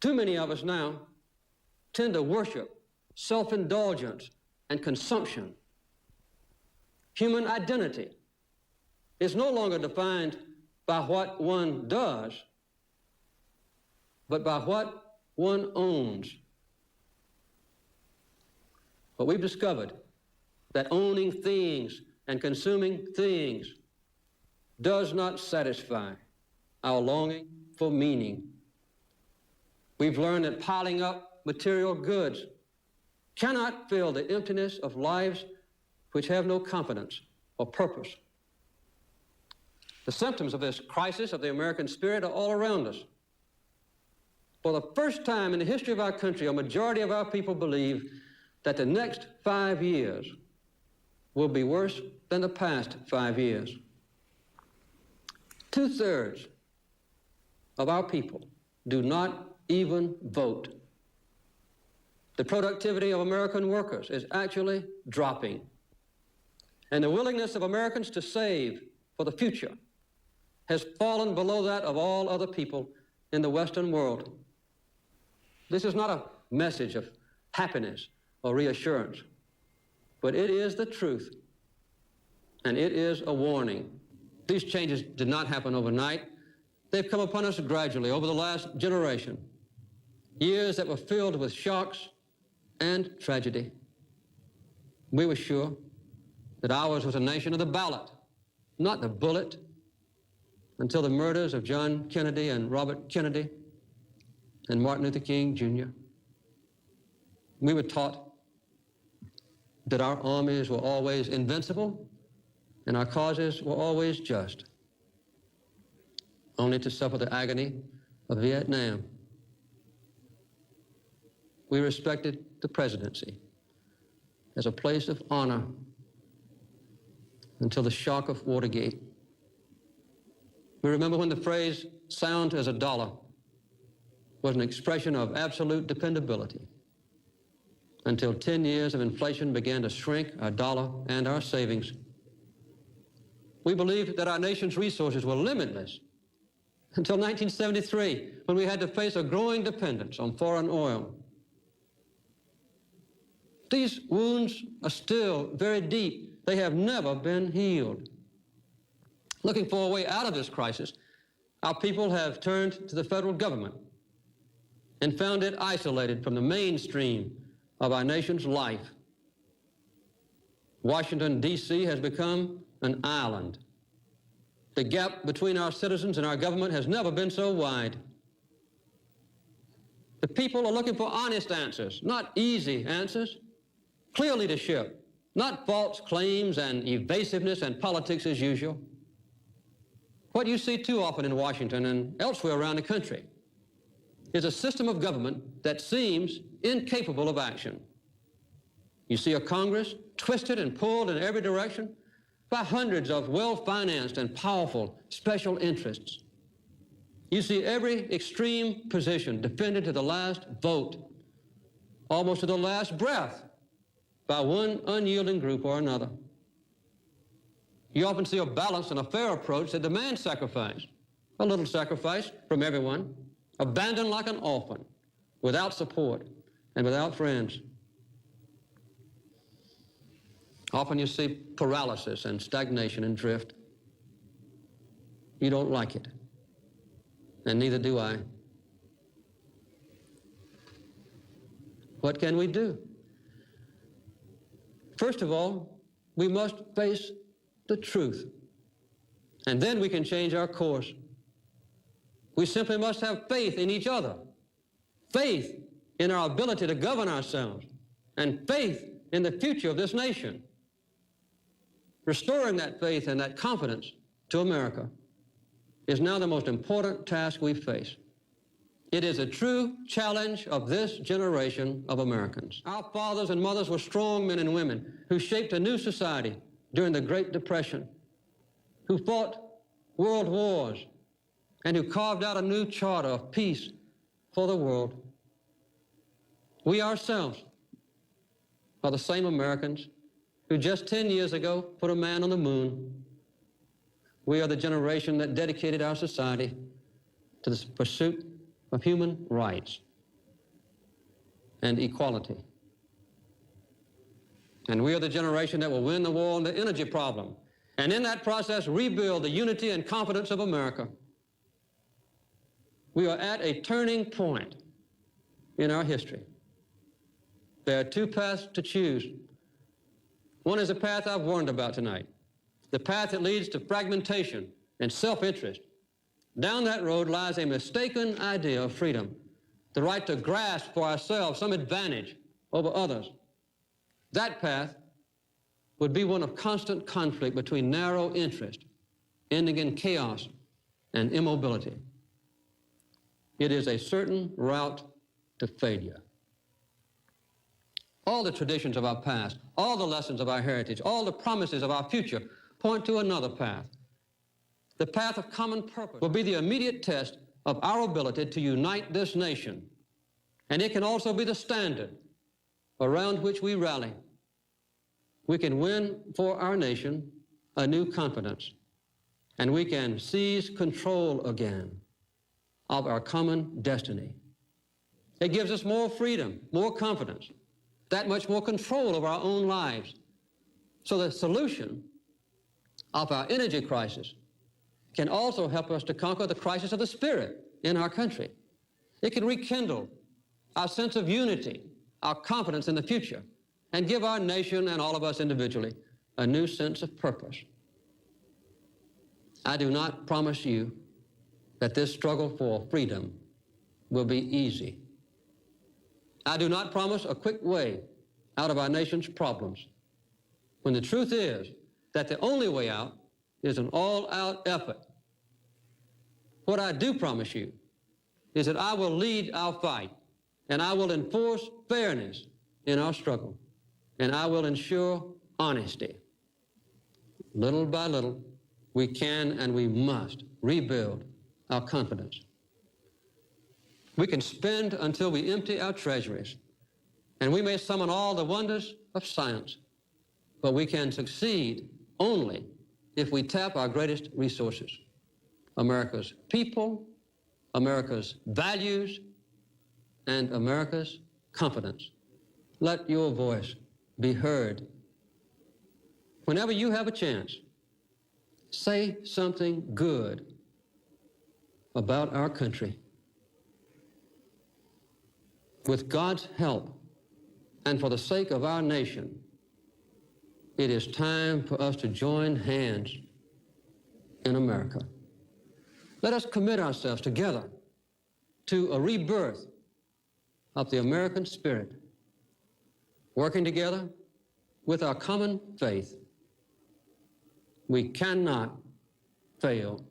Too many of us now tend to worship self-indulgence and consumption. Human identity is no longer defined by what one does, but by what one owns. But we've discovered that owning things and consuming things does not satisfy our longing for meaning. We've learned that piling up material goods cannot fill the emptiness of lives which have no confidence or purpose. The symptoms of this crisis of the American spirit are all around us. For the first time in the history of our country, a majority of our people believe that the next 5 years will be worse than the past 5 years. 2/3 of our people do not even vote. The productivity of American workers is actually dropping. And the willingness of Americans to save for the future has fallen below that of all other people in the Western world. This is not a message of happiness or reassurance, but it is the truth, and it is a warning. These changes did not happen overnight. They've come upon us gradually over the last generation, years that were filled with shocks and tragedy. We were sure that ours was a nation of the ballot, not the bullet, until the murders of John Kennedy and Robert Kennedy and Martin Luther King Jr. We were taught that our armies were always invincible and our causes were always just, only to suffer the agony of Vietnam. We respected the presidency as a place of honor until the shock of Watergate. We remember when the phrase "sound as a dollar" was an expression of absolute dependability, until 10 years of inflation began to shrink our dollar and our savings. We believed that our nation's resources were limitless until 1973, when we had to face a growing dependence on foreign oil. These wounds are still very deep. They have never been healed. Looking for a way out of this crisis, our people have turned to the federal government and found it isolated from the mainstream of our nation's life. Washington, D.C. has become an island. The gap between our citizens and our government has never been so wide. The people are looking for honest answers, not easy answers. Clear leadership, not false claims and evasiveness and politics as usual. What you see too often in Washington and elsewhere around the country is a system of government that seems incapable of action. You see a Congress twisted and pulled in every direction by hundreds of well-financed and powerful special interests. You see every extreme position defended to the last vote, almost to the last breath, by one unyielding group or another. You often see a balanced and a fair approach that demands sacrifice, a little sacrifice from everyone, abandoned like an orphan, without support and without friends. Often you see paralysis and stagnation and drift. You don't like it, and neither do I. What can we do? First of all, we must face the truth, and then we can change our course. We simply must have faith in each other, faith in our ability to govern ourselves, and faith in the future of this nation. Restoring that faith and that confidence to America is now the most important task we face. It is a true challenge of this generation of Americans. Our fathers and mothers were strong men and women who shaped a new society during the Great Depression, who fought world wars, and who carved out a new charter of peace for the world. We ourselves are the same Americans who just 10 years ago put a man on the moon. We are the generation that dedicated our society to the pursuit of human rights. and equality. And we are the generation that will win the war on the energy problem, and in that process rebuild the unity and confidence of America. We are at a turning point in our history. There are two paths to choose. One is the path I've warned about tonight, the path that leads to fragmentation and self-interest. Down that road lies a mistaken idea of freedom, the right to grasp for ourselves some advantage over others. That path would be one of constant conflict between narrow interest, ending in chaos and immobility. It is a certain route to failure. All the traditions of our past, all the lessons of our heritage, all the promises of our future point to another path. The path of common purpose will be the immediate test of our ability to unite this nation, and it can also be the standard around which we rally. We can win for our nation a new confidence, and we can seize control again of our common destiny. It gives us more freedom, more confidence, that much more control of our own lives. So the solution of our energy crisis can also help us to conquer the crisis of the spirit in our country. It can rekindle our sense of unity, our confidence in the future, and give our nation and all of us individually a new sense of purpose. I do not promise you that this struggle for freedom will be easy. I do not promise a quick way out of our nation's problems, when the truth is that the only way out is an all-out effort. What I do promise you is that I will lead our fight, and I will enforce fairness in our struggle, and I will ensure honesty. Little by little, we can and we must rebuild our confidence. We can spend until we empty our treasuries, and we may summon all the wonders of science, but we can succeed only if we tap our greatest resources: America's people, America's values, and America's confidence. Let your voice be heard. Whenever you have a chance, say something good about our country. With God's help, and for the sake of our nation, it is time for us to join hands in America. Let us commit ourselves together to a rebirth of the American spirit, working together with our common faith. We cannot fail